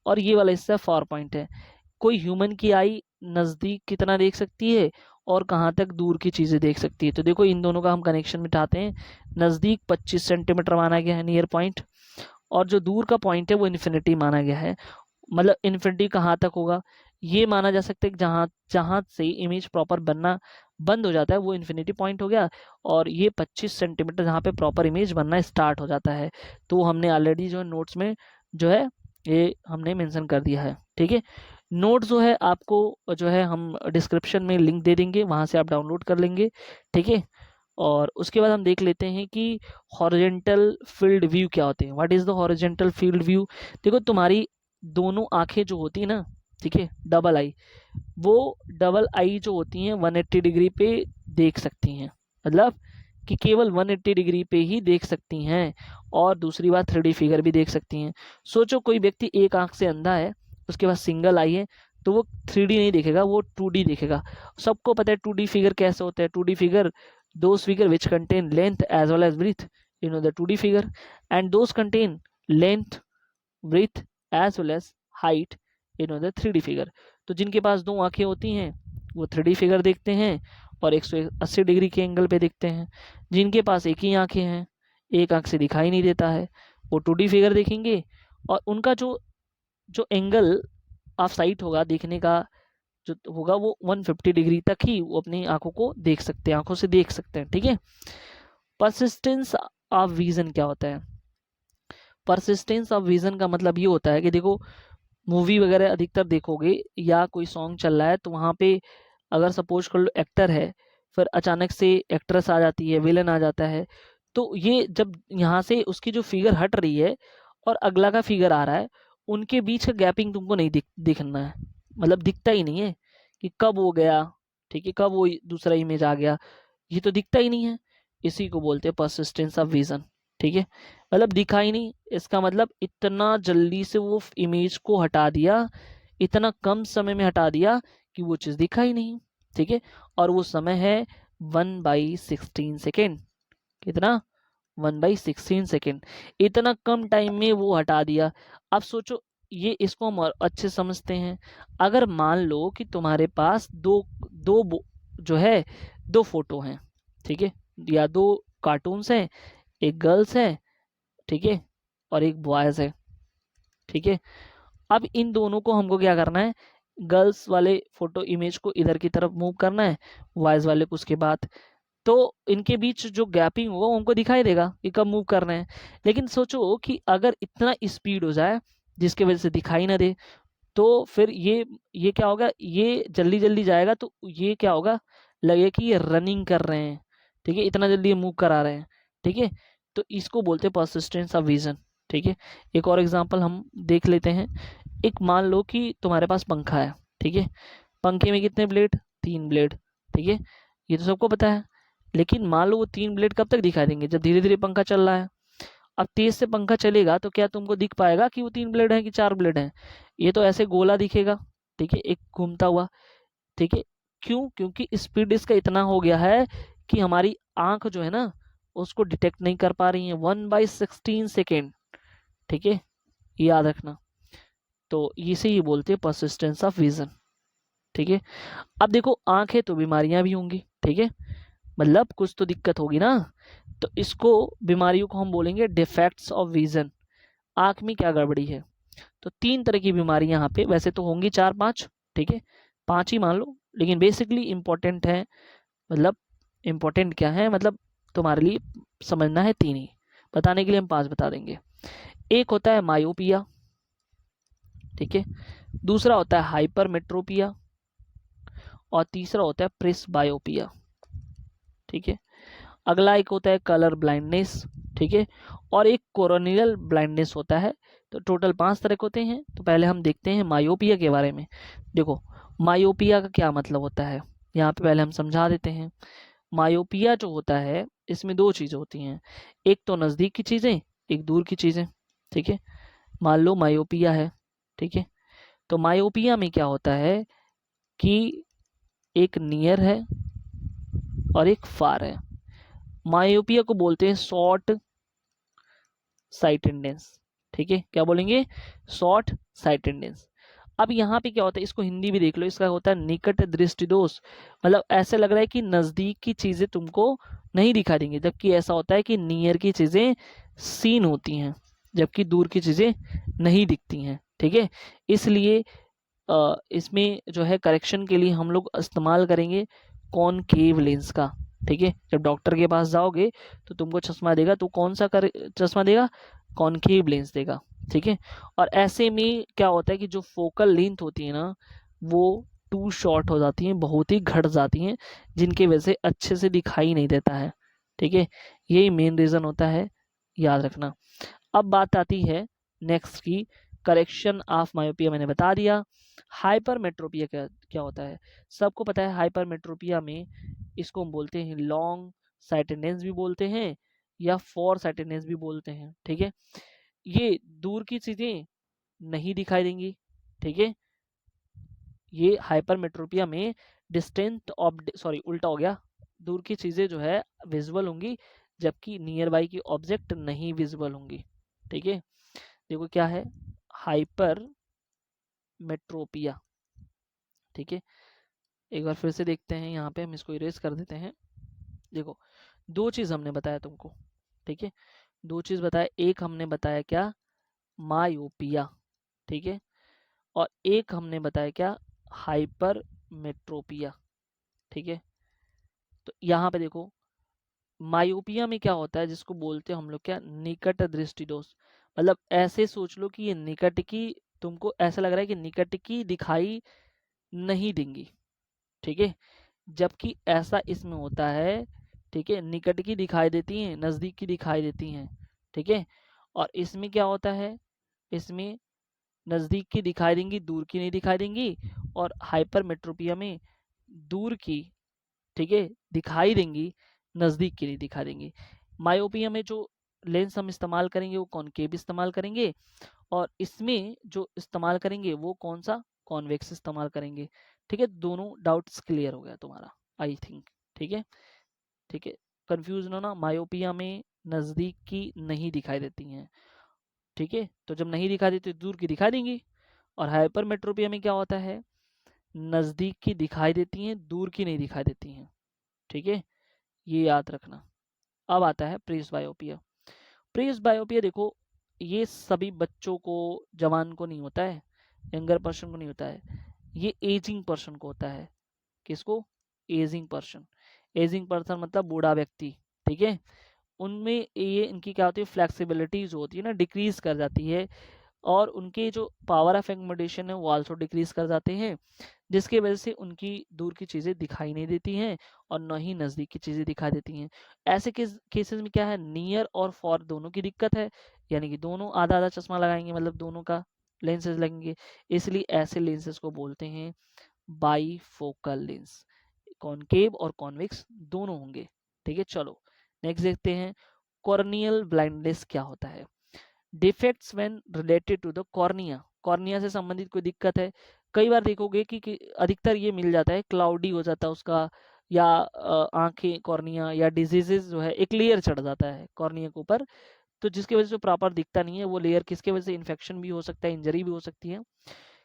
और ये वाला हिस्सा फार पॉइंट है। कोई ह्यूमन की आई नज़दीक कितना देख सकती है और कहाँ तक दूर की चीज़ें देख सकती है, तो देखो इन दोनों का हम कनेक्शन बिठाते हैं। नज़दीक 25 सेंटीमीटर माना गया है नियर पॉइंट, और जो दूर का पॉइंट है वो इन्फिनिटी माना गया है। मतलब इन्फिनिटी कहाँ तक होगा, ये माना जा सकता है कि जहाँ जहाँ से इमेज प्रॉपर बनना बंद हो जाता है वो इन्फिनिटी पॉइंट हो गया, और ये 25 सेंटीमीटर जहाँ पे प्रॉपर इमेज बनना स्टार्ट हो जाता है, तो हमने ऑलरेडी जो नोट्स में जो है ये हमने मेंशन कर दिया है, ठीक है। नोट जो है आपको जो है हम डिस्क्रिप्शन में लिंक दे देंगे, वहाँ से आप डाउनलोड कर लेंगे, ठीक है। और उसके बाद हम देख लेते हैं कि हॉरिजेंटल फील्ड व्यू क्या होते हैं। What is the horizontal field view, देखो तुम्हारी दोनों आंखें जो होती है ना, ठीक है, डबल आई, वो डबल आई जो होती हैं 180 डिग्री पे देख सकती हैं, मतलब कि केवल 180 डिग्री पे ही देख सकती हैं, और दूसरी बात 3D फिगर भी देख सकती हैं। सोचो कोई व्यक्ति एक आंख से अंधा है, उसके पास सिंगल आई है, तो वो 3D नहीं देखेगा, वो 2D देखेगा। सबको पता है 2D फिगर कैसे होता है, 2D figure those figure which contain length as well as width, you know the 2D figure, and those contain length, width as well as height, you know the 3D figure। तो जिनके पास दो आंखें होती हैं वो 3D फिगर देखते हैं और 180 डिग्री के एंगल पे देखते हैं। जिनके पास एक ही आंखें हैं, एक आंख से दिखाई नहीं देता है, वो 2D फिगर देखेंगे और उनका जो जो एंगल ऑफ साइट होगा देखने का जो होगा वो 150 डिग्री तक ही वो अपनी आंखों को देख सकते हैं, आंखों से देख सकते हैं। ठीक है। परसिस्टेंस ऑफ विजन क्या होता है? परसिस्टेंस ऑफ विजन का मतलब ये होता है कि देखो मूवी वगैरह अधिकतर देखोगे या कोई सॉन्ग चल रहा है तो वहां पे अगर सपोज कर लो एक्टर है, फिर अचानक से एक्ट्रेस आ जाती है, विलन आ जाता है, तो ये जब यहाँ से उसकी जो फिगर हट रही है और अगला का फिगर आ रहा है, उनके बीच का गैपिंग तुमको नहीं दिखना है, मतलब दिखता ही नहीं है कि कब वो गया, ठीक है, कब वो दूसरा इमेज आ गया, ये तो दिखता ही नहीं है। इसी को बोलते हैं परसिस्टेंस ऑफ विजन। ठीक है, मतलब दिखा ही नहीं, इसका मतलब इतना जल्दी से वो इमेज को हटा दिया, इतना कम समय में हटा दिया कि वो चीज दिखा ही नहीं। ठीक है, और वो समय है 1/16 सेकेंड। कितना? 1/16 सेकेंड। इतना कम टाइम में वो हटा दिया। अब सोचो, ये इसको हम और अच्छे समझते हैं। अगर मान लो कि तुम्हारे पास दो दो जो है दो फोटो हैं, ठीक है, या दो कार्टून्स हैं, एक गर्ल्स है, ठीक है, और एक बॉयज है। ठीक है, अब इन दोनों को हमको क्या करना है? गर्ल्स वाले फोटो इमेज को इधर की तरफ मूव करना है, बॉयज वाले को उसके बाद। तो इनके बीच जो गैपिंग होगा वो हमको दिखाई देगा कि कब मूव करना है। लेकिन सोचो कि अगर इतना स्पीड हो जाए जिसकी वजह से दिखाई ना दे, तो फिर ये क्या होगा? ये जल्दी जल्दी जाएगा तो ये क्या होगा? लगे कि ये रनिंग कर रहे हैं। ठीक है, इतना जल्दी ये मूव करा रहे हैं। ठीक है, तो इसको बोलते हैं परसिस्टेंस ऑफ विजन। ठीक है, एक और एग्जांपल हम देख लेते हैं। एक मान लो कि तुम्हारे पास पंखा है, ठीक है, पंखे में कितने ब्लेड? 3 ब्लेड। ठीक है, ये तो सबको पता है। लेकिन मान लो वो 3 ब्लेड कब तक दिखाई देंगे? जब धीरे धीरे पंखा चल रहा है। अब तेज से पंखा चलेगा तो क्या तुमको दिख पाएगा कि वो 3 ब्लेड है कि 4 ब्लेड है? ये तो ऐसे गोला दिखेगा, ठीक है, एक घूमता हुआ। ठीक है, क्यों? क्योंकि स्पीड इसका इतना हो गया है कि हमारी आंख जो है ना उसको डिटेक्ट नहीं कर पा रही है। 1/16 सेकेंड। ठीक है, याद रखना। तो इसे ही बोलते हैं परसिस्टेंस ऑफ विजन। ठीक है, अब देखो आंख है तो बीमारियां भी होंगी। ठीक है, मतलब कुछ तो दिक्कत होगी ना, तो इसको बीमारियों को हम बोलेंगे डिफेक्ट्स ऑफ विजन। आंख में क्या गड़बड़ी है? तो 3 तरह की बीमारियां यहाँ पे वैसे तो होंगी 4-5, ठीक है, 5 ही मान लो, लेकिन बेसिकली इंपॉर्टेंट है। मतलब इंपॉर्टेंट क्या है, मतलब तुम्हारे लिए समझना है 3 ही, बताने के लिए हम 5 बता देंगे। एक होता है मायोपिया, ठीक है, दूसरा होता है हाइपरमेट्रोपिया, और तीसरा होता है प्रेसबायोपिया। ठीक है, अगला एक होता है कलर ब्लाइंडनेस, ठीक है, और एक कोरोनियल ब्लाइंडनेस होता है। तो टोटल 5 तरह के होते हैं। तो पहले हम देखते हैं मायोपिया के बारे में। देखो, मायोपिया का क्या मतलब होता है, यहाँ पे पहले हम समझा देते हैं। मायोपिया जो होता है इसमें 2 चीजें होती हैं, एक तो नजदीक की चीजें, एक दूर की चीजें। ठीक है, मान लो मायोपिया है, ठीक है, तो मायोपिया में क्या होता है कि एक नियर है और एक फार है। मायोपिया को बोलते हैं शॉर्ट साइटेडनेस। ठीक है, क्या बोलेंगे? Short sightedness. अब यहाँ पे क्या होता है, इसको हिंदी भी देख लो, इसका होता है निकट दृष्टि दोष। मतलब ऐसे लग रहा है कि नजदीक की चीजें तुमको नहीं दिखा देंगे, जबकि ऐसा होता है कि नियर की चीजें सीन होती हैं, जबकि दूर की चीजें नहीं दिखती हैं। ठीक है, इसलिए इसमें जो है करेक्शन के लिए हम लोग इस्तेमाल करेंगे कॉनकेव लेंस का। ठीक है, जब डॉक्टर के पास जाओगे तो तुमको चश्मा देगा, तो कौन सा चश्मा देगा? कॉनकेव लेंस देगा। ठीक है, और ऐसे में क्या होता है कि जो फोकल लेंथ होती है ना वो टू शॉर्ट हो जाती हैं, बहुत ही घट जाती हैं, जिनकी वजह से अच्छे से दिखाई नहीं देता है। ठीक है, यही मेन रीजन होता है, याद रखना। अब बात आती है नेक्स्ट की, करेक्शन ऑफ मायोपिया मैंने बता दिया। हाइपरमेट्रोपिया क्या क्या होता है? सबको पता है हाइपरमेट्रोपिया में इसको हम बोलते हैं लॉन्ग साइटेडनेस भी बोलते हैं या फॉर साइटेडनेस भी बोलते हैं। ठीक है, ये दूर की चीजें नहीं दिखाई देंगी। ठीक है, ये हाइपरमेट्रोपिया में डिस्टेंट सॉरी उल्टा हो गया, दूर की चीजें जो है विजुअल होंगी, जबकि नियर बाई की ऑब्जेक्ट नहीं विजुअल होंगी। ठीक है, देखो क्या है हाइपर मेट्रोपिया। ठीक है, एक बार फिर से देखते हैं, यहाँ पे हम इसको इरेज कर देते हैं। देखो, दो चीज़ हमने बताया तुमको, ठीक है, दो चीज़ बताया, एक हमने बताया क्या, मायोपिया, ठीक है, और एक हमने बताया क्या, हाइपरमेट्रोपिया, ठीक है। तो यहाँ पे देखो, मायोपिया में क्या होता है, जिसको बोलते हैं हम लोग क्या, निकट दृष्टि दोष, मतलब ऐसे सोच लो कि ये निकट की, तुमको ऐसा लग रहा है कि निकट की दिखाई नहीं देंगी, ठीक है, जबकि ऐसा इसमें होता है, ठीक है, निकट की दिखाई देती हैं, नज़दीक की दिखाई देती हैं, ठीक है, और इसमें क्या होता है, इसमें नज़दीक की दिखाई देंगी, दूर की नहीं दिखाई देंगी, और हाइपरमेट्रोपिया में दूर की, ठीक है, दिखाई देंगी, नज़दीक की नहीं दिखा देंगी। मायोपिया में जो लेंस हम इस्तेमाल करेंगे वो कॉनकेव इस्तेमाल करेंगे, और इसमें जो इस्तेमाल करेंगे वो कौन सा, कॉन्वेक्स इस्तेमाल करेंगे, ठीक है। दोनों डाउट्स क्लियर हो गया तुम्हारा, आई थिंक, ठीक है, ठीक है, कंफ्यूज ना होना, मायोपिया में नज़दीक की नहीं दिखाई देती हैं, ठीक है, तो जब नहीं दिखाई देती तो दूर की दिखाई देंगी, और हाइपरमेट्रोपिया में क्या होता है, नज़दीक की दिखाई देती हैं, दूर की नहीं दिखाई देती हैं, ठीक है, ये याद रखना। अब आता है प्रेसबायोपिया। प्रेसबायोपिया देखो, ये सभी बच्चों को, जवान को नहीं होता है, यंगर पर्सन को नहीं होता है, ये एजिंग पर्सन को होता है। किसको, एजिंग पर्सन, एजिंग पर्सन मतलब बूढ़ा व्यक्ति, ठीक है, उनमें ये इनकी क्या होती है, फ्लेक्सिबिलिटी जो होती है ना, डिक्रीज कर जाती है, और उनके जो पावर ऑफ एकोमोडेशन है वो आल्सो डिक्रीज कर जाते हैं, जिसकी वजह से उनकी दूर की चीज़ें दिखाई नहीं देती हैं, और न ही नज़दीक की चीज़ें दिखाई देती हैं। ऐसे केसेस में क्या है, नियर और फॉर दोनों की दिक्कत है, यानी कि दोनों आधा आधा चश्मा लगाएंगे, मतलब दोनों का लेंसेज लगेंगे, इसलिए ऐसे लेंसेज को बोलते हैं बाईफोकल लेंस, कॉनकेव और कॉन्वेक्स दोनों होंगे, ठीक है। चलो नेक्स्ट देखते हैं, कॉर्नियल ब्लाइंडनेस क्या होता है। Defects when related to the cornea, cornea से संबंधित कोई दिक्कत है, कई बार देखोगे कि अधिकतर ये मिल जाता है, क्लाउडी हो जाता है उसका, या आंखें, कॉर्निया या डिजीजेस जो है, एक लेयर चढ़ जाता है कॉर्निया के ऊपर, तो जिसकी वजह से प्रॉपर दिखता नहीं है वो लेयर, किसके वजह से, इन्फेक्शन भी हो सकता है, इंजरी भी हो सकती है।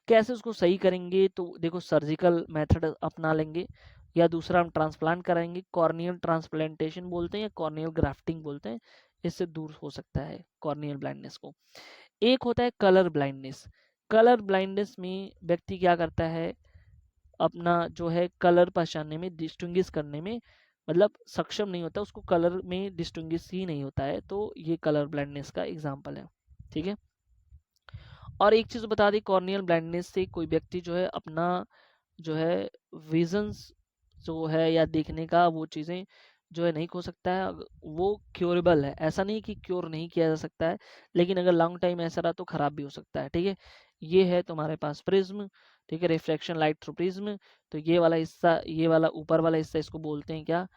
कैसे उसको सही करेंगे, तो देखो सर्जिकल मेथड अपना लेंगे, या दूसरा हम ट्रांसप्लांट कराएंगे, कॉर्नियल ट्रांसप्लांटेशन बोलते हैं या कॉर्नियल ग्राफ्टिंग बोलते हैं, इससे दूर हो सकता है कॉर्नियल ब्लाइंडनेस को। एक होता है कलर ब्लाइंडनेस, कलर ब्लाइंडनेस में व्यक्ति क्या करता है, अपना जो है कलर पहचानने में, डिस्टिंग्विश करने में, मतलब सक्षम नहीं होता, उसको कलर में डिस्टिंग्विश ही नहीं होता है, तो ये कलर ब्लाइंडनेस का एग्जाम्पल है, ठीक है। और एक चीज बता दी, कॉर्नियल ब्लाइंडनेस से कोई व्यक्ति जो है अपना जो है विजन्स जो है, या देखने का वो चीज़ें जो है नहीं खो सकता है, वो क्योरेबल है, ऐसा नहीं कि क्योर नहीं किया जा सकता है, लेकिन अगर लॉन्ग टाइम ऐसा रहा तो खराब भी हो सकता है, ठीक है। ये है तुम्हारे पास प्रिज्म, ठीक है, रिफ्लेक्शन लाइट थ्रू प्रिज्म, तो ये वाला हिस्सा, ये वाला ऊपर वाला हिस्सा, इसको बोलते हैं क्या,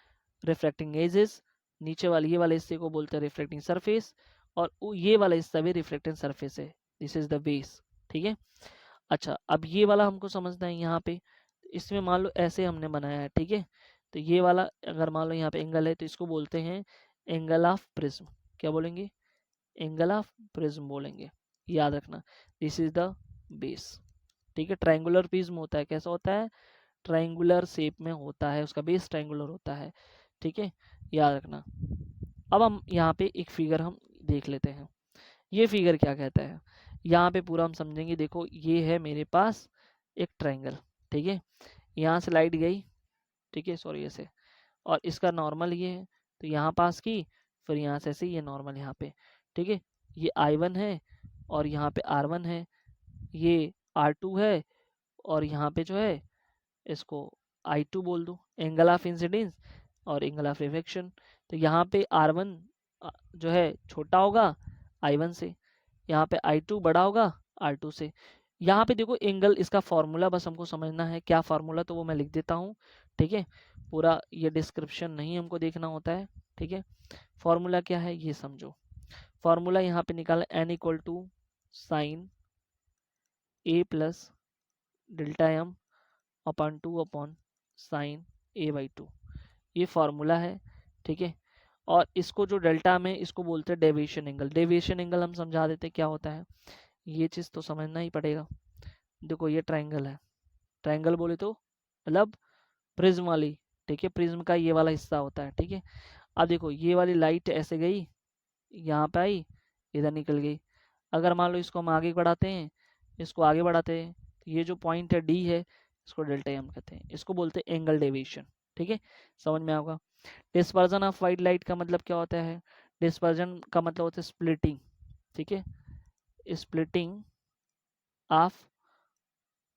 रिफ्लेक्टिंग एजेस, नीचे वाले ये वाले हिस्से को बोलते हैं रिफ्लेक्टिंग सरफेस, और ये वाला हिस्सा भी रिफ्लेक्टिंग सरफेस है, दिस इज द बेस, ठीक है। अच्छा, अब ये वाला हमको समझना है, यहाँ पे इसमें मान लो ऐसे हमने बनाया है, ठीक है, तो ये वाला अगर मान लो यहाँ पे एंगल है, तो इसको बोलते हैं एंगल ऑफ प्रिज्म, क्या बोलेंगे, एंगल ऑफ प्रिज्म बोलेंगे, याद रखना, दिस इज द बेस, ठीक है। ट्रायंगुलर प्रिज्म होता है, कैसा होता है, ट्रायंगुलर शेप में होता है, उसका बेस ट्रायंगुलर होता है, ठीक है, याद रखना। अब हम यहाँ पे एक फिगर हम देख लेते हैं, ये फिगर क्या कहता है, यहाँ पे पूरा हम समझेंगे। देखो, ये है मेरे पास एक ट्रायंगल, ठीक है, यहाँ से लाइट गई, ठीक है, सॉरी ऐसे, और इसका नॉर्मल ये है, तो यहाँ पास की, फिर यहाँ से ऐसे ये नॉर्मल यहाँ पे, ठीक है, ये I1 है, और यहाँ पे R1 है, ये R2 है, और यहाँ पे जो है इसको I2 बोल दो, एंगल ऑफ इंसिडेंस और एंगल ऑफ रिफ्लेक्शन। तो यहाँ पे R1 जो है छोटा होगा I1 से, यहाँ पे I2 बड़ा होगा R2 से। यहाँ पे देखो एंगल, इसका फॉर्मूला बस हमको समझना है, क्या फार्मूला, तो वो मैं लिख देता हूँ, ठीक है, पूरा ये डिस्क्रिप्शन नहीं हमको देखना होता है, ठीक है। फॉर्मूला क्या है ये समझो, फॉर्मूला यहाँ पे निकाला, n equal to sine A plus delta M upon 2 upon sine A/2, ये फार्मूला है, ठीक है। और इसको जो डेल्टा में, इसको बोलते हैं डेविएशन एंगल, डेविएशन एंगल हम समझा देते क्या होता है, ये चीज़ तो समझना ही पड़ेगा। देखो ये ट्रायंगल है, ट्रायंगल बोले तो मतलब प्रिज्म वाली, ठीक है, प्रिज्म का ये वाला हिस्सा होता है, ठीक है। अब देखो ये वाली लाइट ऐसे गई, यहाँ पे आई, इधर निकल गई। अगर मान लो इसको हम आगे बढ़ाते हैं, इसको आगे बढ़ाते हैं, तो ये जो पॉइंट है डी है, इसको डेल्टा एम कहते हैं, इसको बोलते हैं एंगल डेविएशन, ठीक है, समझ में आएगा। डिस्पर्जन ऑफ वाइट लाइट का मतलब क्या होता है? डिस्पर्जन का मतलब होता है स्प्लिटिंग, ठीक है, स्प्लिटिंग ऑफ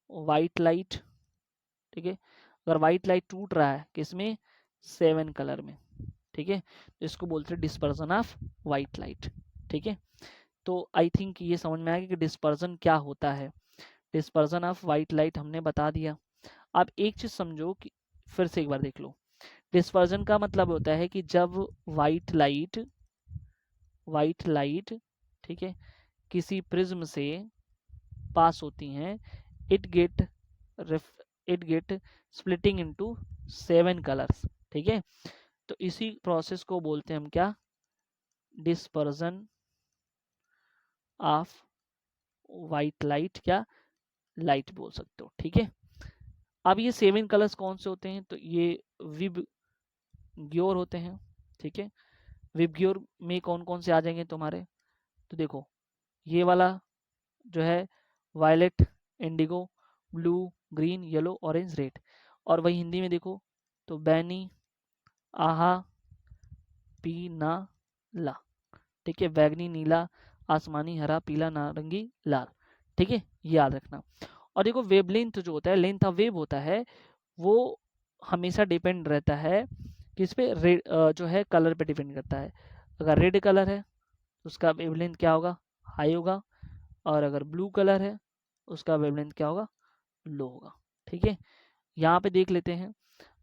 वाइट लाइट, ठीक है। अगर वाइट लाइट टूट रहा है किसमें? 7 कलर में, ठीक है, तो इसको बोलते हैं डिस्पर्जन ऑफ वाइट लाइट, ठीक है। तो आई थिंक ये समझ में आएगा कि डिस्पर्जन क्या होता है। डिस्पर्जन ऑफ वाइट लाइट हमने बता दिया। अब एक चीज समझो कि फिर से एक बार देख लो, डिस्पर्जन का मतलब होता है कि जब वाइट लाइट, ठीक है, किसी प्रिज्म से पास होती हैं, it get it get splitting into 7 colours, ठीक है। तो इसी प्रोसेस को बोलते हैं हम क्या? डिस्पर्जन ऑफ वाइट लाइट, क्या लाइट बोल सकते हो, ठीक है। अब ये 7 कलर्स कौन से होते हैं? तो ये विबग्योर होते हैं, ठीक है। विबग्योर में कौन कौन से आ जाएंगे तुम्हारे? तो देखो ये वाला जो है violet, indigo, blue, green, yellow, orange, red. और वही हिंदी में देखो तो बैनी, आहा, पीना, ला, ठीक है, बैगनी, नीला, आसमानी, हरा, पीला, नारंगी, लाल, ठीक है, ये याद रखना। और देखो वेवलेंथ जो होता है, लेंथ ऑफ वेव होता है, वो हमेशा डिपेंड रहता है किस पे? रेड जो है कलर पे डिपेंड करता है। अगर रेड कलर है तो उसका वेवलेंथ क्या होगा? हाई होगा। और अगर ब्लू कलर है उसका वेवलेंथ क्या होगा? लो होगा, ठीक है। यहाँ पे देख लेते हैं,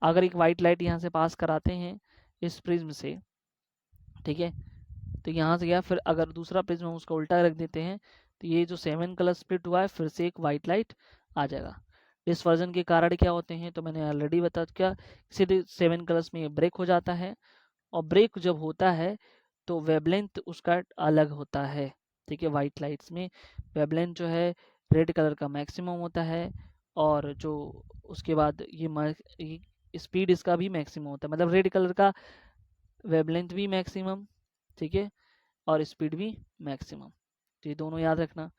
अगर एक वाइट लाइट यहाँ से पास कराते हैं इस प्रिज्म से, ठीक है, तो यहाँ से गया, फिर अगर दूसरा प्रिज्म हम उसका उल्टा रख देते हैं तो ये जो 7 कलर स्प्लिट हुआ है फिर से एक वाइट लाइट आ जाएगा। डिस्पर्जन के कारण क्या होते हैं तो मैंने ऑलरेडी बता चुका, सीधे 7 कलर्स में ब्रेक हो जाता है, और ब्रेक जब होता है तो वेवलेंथ उसका अलग होता है, ठीक है। वाइट लाइट्स में वेवलेंथ जो है रेड कलर का मैक्सिमम होता है, और जो उसके बाद ये स्पीड इसका भी मैक्सिमम होता है, मतलब रेड कलर का वेवलेंथ भी मैक्सिमम, ठीक है, और स्पीड भी मैक्सिमम, तो ये दोनों याद रखना।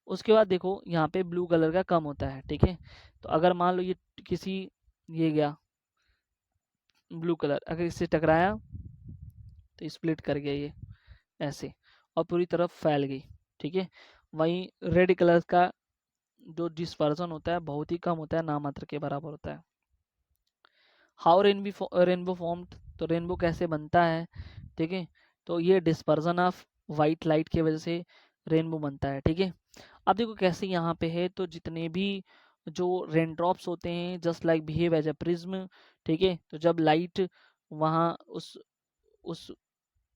उसके बाद देखो यहाँ पे ब्लू कलर का कम होता है, ठीक है। तो अगर मान लो ये किसी, ये गया ब्लू कलर, अगर इससे टकराया तो स्प्लिट कर गया ये ऐसे, और पूरी तरफ फैल गई, ठीक है। वहीं रेड कलर का जो डिस्पर्जन होता है बहुत ही कम होता है, नामात्र के बराबर होता है। हाउ रेनबो फॉर्म्ड, तो रेनबो कैसे बनता है, ठीक है, तो ये डिस्पर्जन ऑफ वाइट लाइट की वजह से रेनबो बनता है, ठीक है। अब देखो कैसे यहाँ पे है, तो जितने भी जो रेन ड्रॉप्स होते हैं just like behave as a prism, ठीक है, तो जब लाइट वहाँ उस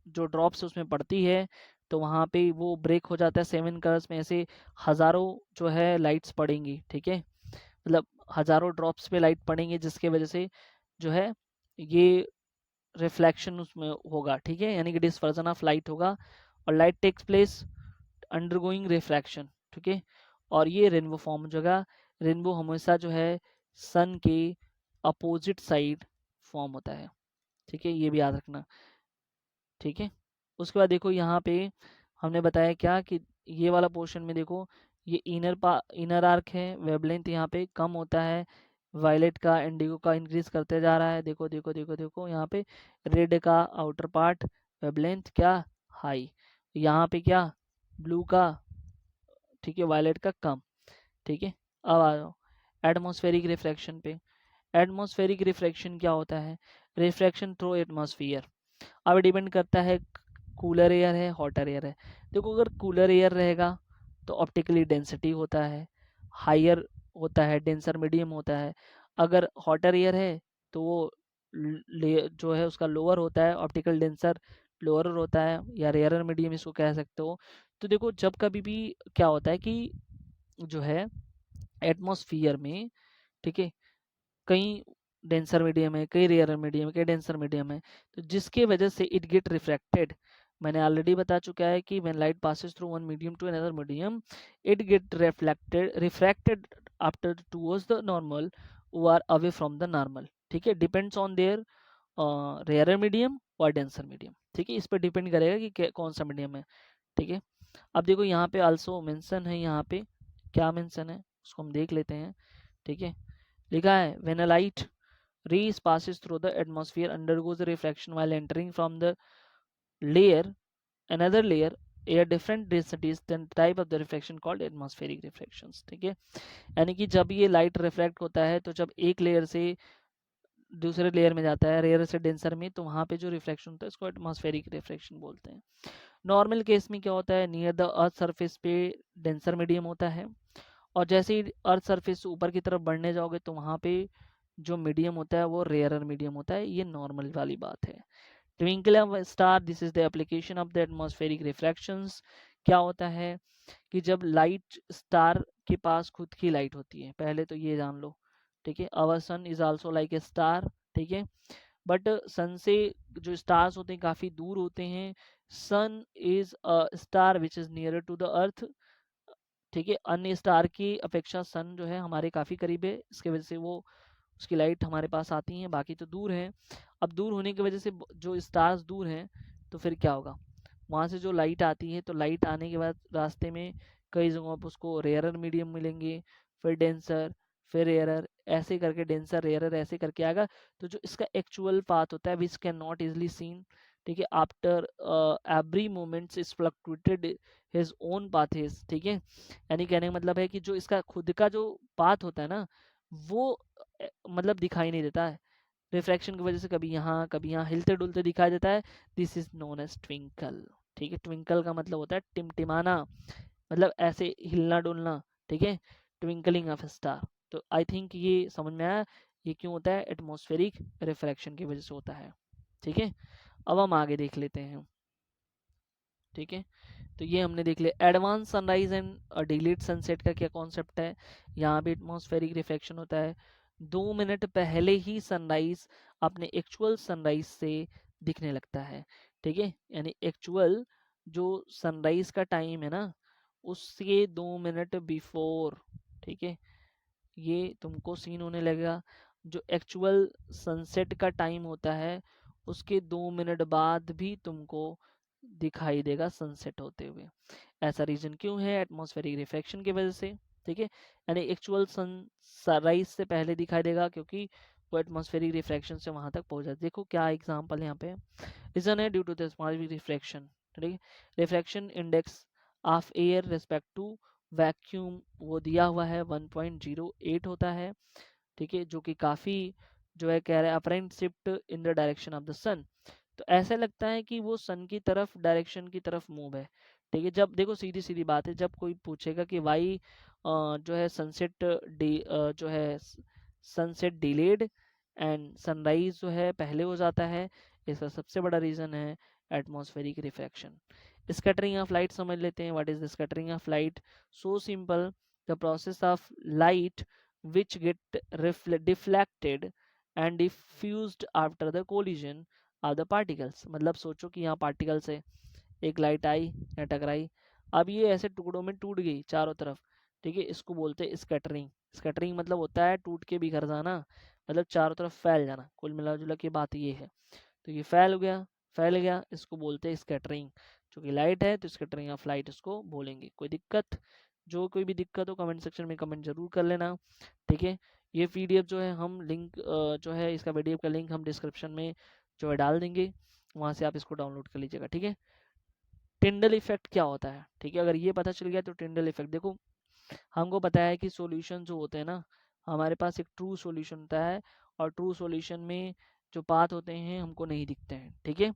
जो ड्रॉप्स उसमें पड़ती है तो वहाँ पे वो ब्रेक हो जाता है 7 कलर्स में, ऐसे हजारों जो है लाइट्स पड़ेंगी, ठीक है, मतलब हजारों ड्रॉप्स पे लाइट पड़ेंगे जिसके वजह से जो है ये रिफ्लेक्शन उसमें होगा, ठीक है, यानी कि डिस्पर्जन ऑफ लाइट होगा, और light takes place undergoing refraction, ठीक है। और ये रेनबो फॉर्म होगा। रेनबो हमेशा जो है सन के अपोजिट साइड फॉर्म होता है, ठीक है, ये भी याद रखना, ठीक है। उसके बाद देखो यहाँ पे हमने बताया क्या कि ये वाला पोर्शन में देखो ये इनर आर्क है, वेवलेंथ यहाँ पे कम होता है, वायलेट का इंडिगो का इंक्रीज करते जा रहा है, देखो देखो देखो देखो यहाँ पे रेड का आउटर पार्ट वेवलेंथ क्या हाई, यहाँ पे क्या ब्लू का, ठीक है, वायलेट का कम, ठीक है। अब आ जाओ एटमॉस्फेरिक रिफ्रैक्शन पे। एटमॉस्फेरिक रिफ्रैक्शन क्या होता है? Refraction through atmosphere. अब डिपेंड करता है कूलर एयर है हॉटर एयर है। देखो अगर कूलर एयर रहेगा तो ऑप्टिकली डेंसिटी होता है हायर होता है, डेंसर मीडियम होता है। अगर हॉटर एयर है तो वो जो है उसका लोअर होता है, ऑप्टिकल डेंसर लोअर होता है, या रेयरर मीडियम इसको कह सकते हो। तो देखो जब कभी भी क्या होता है कि जो है एटमॉस्फियर में, ठीक है, कई डेंसर मीडियम है, कई रेयर मीडियम है, कई डेंसर मीडियम है, तो जिसके वजह से इट गेट रिफ्रैक्टेड। मैंने ऑलरेडी बता चुका है कि when light passes through one medium to another medium it get refracted after towards the normal वो or away from the normal, ठीक है, depends on their rare medium और डेंसर मीडियम, ठीक है, इस पर डिपेंड करेगा कि कौन सा मीडियम है, ठीक है। अब देखो यहाँ पे आल्सो मेंशन है, यहाँ पे क्या मेंशन है उसको हम देख लेते हैं, ठीक है। लिखा है when a light rays passes through the atmosphere undergoes a reflection while entering from the layer another layer air different densities then type of the reflection called atmospheric reflections, ठीक है। यानी कि जब ये लाइट रिफ्लेक्ट होता है तो जब एक लेयर से दूसरे लेयर में जाता है, रेयर से डेंसर में, तो वहाँ पे जो रिफ्लेक्शन होता है इसको एटमॉस्फेरिक रिफ्लेक्शन बोलते हैं। नॉर्मल केस में क्या होता है, नियर द अर्थ सरफेस पे डेंसर मीडियम होता है, और जैसे ही अर्थ सरफेस से ऊपर की तरफ बढ़ने जाओगे तो वहाँ पे जो मीडियम होता है वो रेयरर मीडियम होता है, ये नॉर्मल वाली बात है। Twinkle of star, this is the application of the atmospheric reflections. क्या होता है कि जब लाइट स्टार के पास खुद की लाइट होती है, पहले तो ये जान लो, ठीक है। Our sun is also like a star, ठीक है, बट सन से जो स्टार्स होते हैं काफी दूर होते हैं। Sun is a star which is nearer to the earth, ठीक है। अन्य स्टार की अपेक्षा सन जो है हमारे काफी करीब है, इसके वजह से वो उसकी लाइट हमारे पास आती है, बाकी तो दूर है। अब दूर होने की वजह से जो स्टार्स दूर हैं तो फिर क्या होगा, वहाँ से जो लाइट आती है तो लाइट आने के बाद रास्ते में कई जगहों पर उसको रेयरर मीडियम मिलेंगे, फिर डेंसर, फिर रेयरर, ऐसे करके डेंसर रेयरर ऐसे करके आएगा। तो जो इसका एक्चुअल पाथ होता है which can not easily seen, ठीक है, after every moments is fluctuated his own paths, ठीक है। यानी कहने का मतलब है कि जो इसका खुद का जो पाथ होता है ना वो मतलब दिखाई नहीं देता है, रिफ्रैक्शन की वजह से कभी यहाँ हिलते डुलते दिखाई देता है। This is known as twinkle, ठीक है। ट्विंकल का मतलब होता है टिमटिमाना, मतलब ऐसे हिलना डुलना, ठीक है, ट्विंकलिंग ऑफ स्टार। तो आई थिंक ये समझ में आया, ये क्यों होता है, एटमॉस्फेरिक रिफ्रैक्शन की वजह से होता है, ठीक है। अब हम आगे देख लेते हैं, ठीक है। तो ये हमने देख लिया advance sunrise and delete sunset का क्या कॉन्सेप्ट है। यहाँ भी एटमॉस्फेरिक रिफ्लेक्शन होता है, 2 मिनट पहले ही सनराइज अपने एक्चुअल सनराइज से दिखने लगता है, ठीक है। यानी एक्चुअल जो सनराइज का टाइम है ना उसके 2 मिनट बिफोर, ठीक है, ये तुमको सीन होने लगेगा। जो एक्चुअल सनसेट का टाइम होता है उसके 2 मिनट बाद भी तुमको दिखाई देगा सनसेट होते हुए। ऐसा रीजन क्यों है, एटमॉस्फेरिक रिफ्लेक्शन की वजह से, ठीक है। यानी एक्चुअल सनराइज से पहले दिखाई देगा क्योंकि वो एटमॉस्फेरिक रिफ्लेक्शन से वहां तक पहुंच जाता है। देखो क्या एग्जांपल यहाँ पे रीजन है, due to the atmospheric reflection, ठीक है। Reflection index of air respect to vacuum वो दिया हुआ है 1.08 होता है, ठीक है, जो कि काफी जो है कह रहा है apparent shift in the direction of the sun. तो ऐसा लगता है कि वो सन की तरफ डायरेक्शन की तरफ मूव है, ठीक है। जब देखो सीधी सीधी बात है, जब कोई पूछेगा कि वाई जो है सनसेट जो है सनसेट डिलेड एंड सनराइज जो है पहले हो जाता है, इसका सबसे बड़ा रीजन है atmospheric refraction. Scattering of light समझ लेते हैं, what is the scattering of light. So simple, the process of light which get deflected and diffused after the collision of the particles। मतलब सोचो कि यहाँ पार्टिकल्स है, एक लाइट आई या टकराई, अब ये ऐसे टुकड़ों में टूट गई चारों तरफ, ठीक है, इसको बोलते हैं स्कैटरिंग। स्कैटरिंग मतलब होता है टूट के बिखर जाना, मतलब चारों तरफ फैल जाना, कुल मिला जुला की बात ये है। तो ये फैल गया इसको बोलते हैं स्कैटरिंग। चूंकि लाइट है तो स्कैटरिंग ऑफ लाइट इसको बोलेंगे। कोई दिक्कत, जो कोई भी दिक्कत हो कमेंट सेक्शन में कमेंट जरूर कर लेना, ठीक है। ये पीडीएफ जो है हम लिंक जो है इसका पीडीएफ का लिंक हम डिस्क्रिप्शन में जो है डाल देंगे, वहां से आप इसको डाउनलोड कर लीजिएगा, ठीक है। टिंडल इफेक्ट क्या होता है, ठीक है, अगर ये पता चल गया तो टिंडल इफेक्ट देखो, हमको पता है कि सॉल्यूशन जो होते हैं ना, हमारे पास एक ट्रू सॉल्यूशन होता है और ट्रू सॉल्यूशन में जो पाथ होते हैं हमको नहीं दिखते हैं, ठीक है।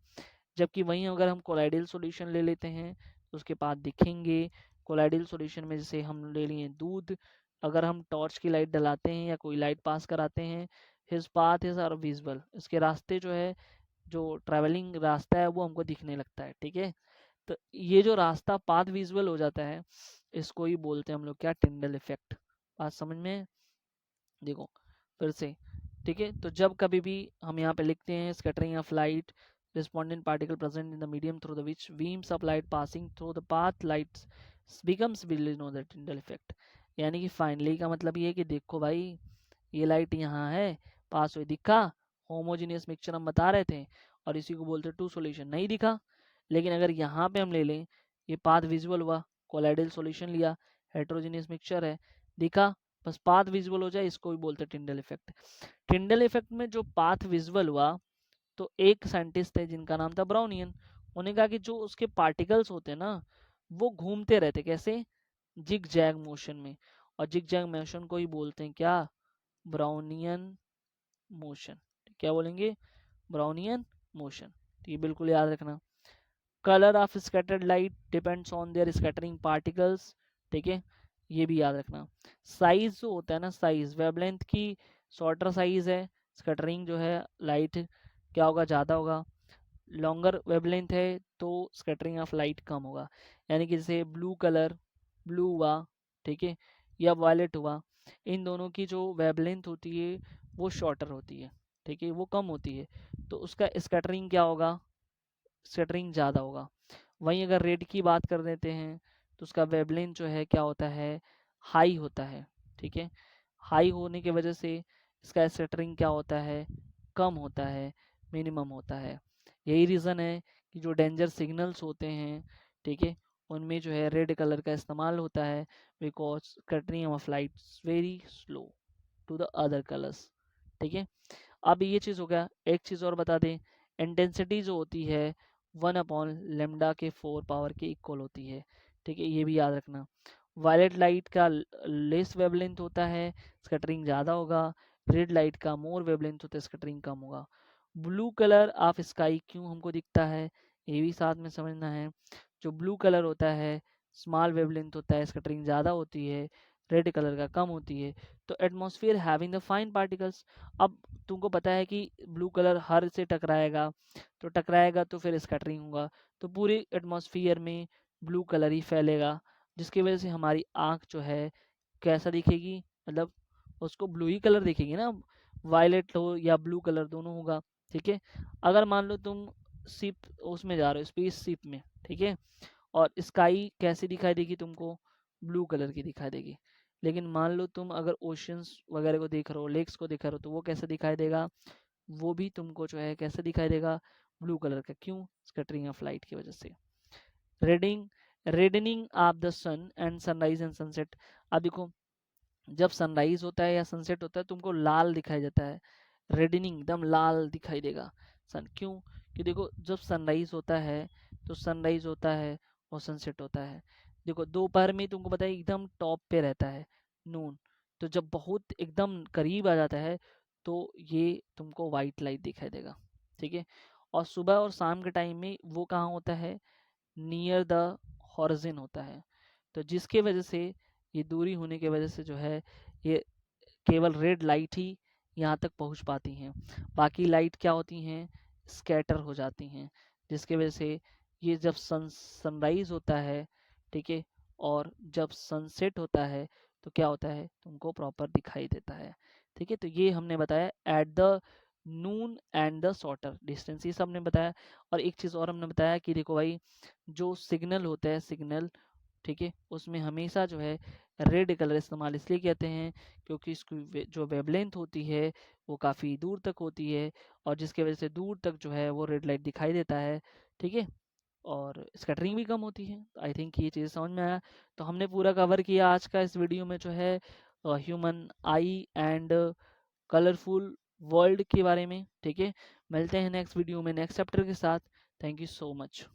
जबकि वहीं अगर हम कोलाइडल सॉल्यूशन ले लेते हैं तो उसके पाथ दिखेंगे। कोलाइडल सॉल्यूशन में जैसे हम ले लिए दूध, अगर हम टॉर्च की लाइट डलाते हैं या कोई लाइट पास कराते हैं, his path is are visible, इसके रास्ते जो है जो ट्रैवलिंग रास्ता है वो हमको दिखने लगता है, ठीक है। तो ये जो रास्ता पाथ विजुअल हो जाता है इसको ही बोलते हैं हम लोग क्या, टिंडल इफेक्ट। बात समझ में है? देखो फिर से, ठीक है। तो जब कभी भी हम यहाँ पे लिखते हैं scattering of light respondent particle present in the medium through the which beams of light passing through the path lights becomes, we know the Tyndall effect। यानी कि फाइनली का मतलब ये है कि देखो भाई, ये लाइट यहाँ है, पास हुई, दिखा, होमोजीनियस मिक्सचर हम बता रहे थे, और इसी को बोलते टू सॉल्यूशन, नहीं दिखा। लेकिन अगर यहाँ पे हम ले लें, ये पाथ विजुअल हुआ, कोलाइडल सॉल्यूशन लिया, हेट्रोजीनियस मिक्सचर है, दिखा, बस पाथ विजुअल हो जाए, इसको भी बोलते हैं टिंडल इफेक्ट। टिंडल इफेक्ट में जो पाथ विजुअल हुआ, तो एक साइंटिस्ट है जिनका नाम था ब्राउनियन, उन्होंने कहा कि जो उसके पार्टिकल्स होते हैं ना, वो घूमते रहते, कैसे, जिग जैग मोशन में, और जिग जैग मोशन को ही बोलते हैं क्या, ब्राउनियन मोशन। क्या बोलेंगे, ब्राउनियन मोशन। तो ये बिल्कुल याद रखना। Colour of scattered light depends on there scattering particles, ठीक है, ये भी याद रखना। साइज जो होता है ना, साइज, वेवलेंथ की शॉर्टर साइज है, स्कैटरिंग जो है लाइट क्या होगा, ज़्यादा होगा। लॉन्गर वेवलेंथ है तो स्कैटरिंग ऑफ लाइट कम होगा। यानी कि जैसे ब्लू कलर, ब्लू हुआ, ठीक है, या वायलेट हुआ, इन दोनों की जो वेवलेंथ होती है वो शॉर्टर होती है, ठीक है, वो कम होती है, तो उसका स्कैटरिंग क्या होगा, स्कैटरिंग ज़्यादा होगा। वहीं अगर रेड की बात कर देते हैं, तो उसका वेवलेंथ जो है क्या होता है, हाई होता है, ठीक है, हाई होने की वजह से इसका स्कैटरिंग क्या होता है, कम होता है, मिनिमम होता है। यही रीज़न है कि जो डेंजर सिग्नल्स होते हैं, ठीक है, उनमें जो है रेड कलर का इस्तेमाल होता है, because scattering of light very slow to the other colours, ठीक है। अब ये चीज़ हो गया। एक चीज़ और बता दें, इंटेंसिटी जो होती है 1/λ के 4 पावर के इक्वल होती है, ठीक है, ये भी याद रखना। वायलेट लाइट का लेस वेवलेंथ होता है, स्कैटरिंग ज़्यादा होगा। रेड लाइट का मोर वेवलेंथ होता है, स्कैटरिंग कम होगा। ब्लू कलर ऑफ स्काई क्यों हमको दिखता है, ये भी साथ में समझना है। जो ब्लू कलर होता है स्मॉल वेवलेंथ होता है, स्कैटरिंग ज़्यादा होती है, रेड कलर का कम होती है। तो atmosphere having the fine particles, अब तुमको पता है कि ब्लू कलर हर से टकराएगा, तो टकराएगा तो फिर स्कैटरिंग होगा, तो पूरे एटमॉस्फेयर में ब्लू कलर ही फैलेगा, जिसकी वजह से हमारी आँख जो है कैसा दिखेगी, मतलब उसको ब्लू ही कलर दिखेगी ना, वायलेट हो या ब्लू कलर दोनों होगा, ठीक है। अगर मान लो तुम शिप उसमें जा रहे हो, स्पेस शिप में, ठीक है, और स्काई कैसी दिखाई देगी तुमको, ब्लू कलर की दिखाई देगी। लेकिन मान लो तुम अगर ओशंस वगैरह को देख रहे हो, लेक्स को देख रहे हो, तो वो कैसे दिखाई देगा, वो भी तुमको जो है कैसे दिखाई देगा, ब्लू कलर का। क्यों, स्कैटरिंग ऑफ लाइट की वजह से। Reddening reddening of the sun and sunrise and sunset, अब देखो, जब सनराइज होता है या सनसेट होता है तुमको लाल दिखाई देता है, रेडनिंग एकदम लाल दिखाई देगा सन, क्यों, कि देखो जब सनराइज होता है तो सनराइज होता है और सनसेट होता है, देखो दोपहर में तुमको पता है एकदम टॉप पे रहता है नून, तो जब बहुत एकदम करीब आ जाता है तो ये तुमको वाइट लाइट दिखाई देगा, ठीक है। और सुबह और शाम के टाइम में वो कहाँ होता है, नियर द हॉरिजन होता है, तो जिसके वजह से ये दूरी होने की वजह से जो है ये केवल रेड लाइट ही यहाँ तक पहुँच पाती हैं, बाकी लाइट क्या होती हैं, स्कैटर हो जाती हैं, जिसके वजह से ये जब सनराइज होता है, ठीक है, और जब सनसेट होता है तो क्या होता है, तुमको प्रॉपर दिखाई देता है, ठीक है। तो ये हमने बताया at the Noon and the shorter distance, ये सब हमने बताया। और एक चीज़ और हमने बताया कि देखो भाई, जो सिग्नल होता है, सिग्नल, ठीक है, उसमें हमेशा जो है रेड कलर इस्तेमाल इसलिए कहते हैं क्योंकि इसकी जो वेवलेंथ होती है वो काफ़ी दूर तक होती है, और जिसकी वजह से दूर तक जो है वो रेड लाइट दिखाई देता है, ठीक है, और स्कैटरिंग भी कम होती है। तो आई थिंक ये चीज़ समझ में आया। तो हमने पूरा कवर किया आज का इस वीडियो में जो है human I and colourful world के बारे में, ठीक है। मिलते हैं नेक्स्ट वीडियो में नेक्स्ट चैप्टर के साथ। Thank you so much.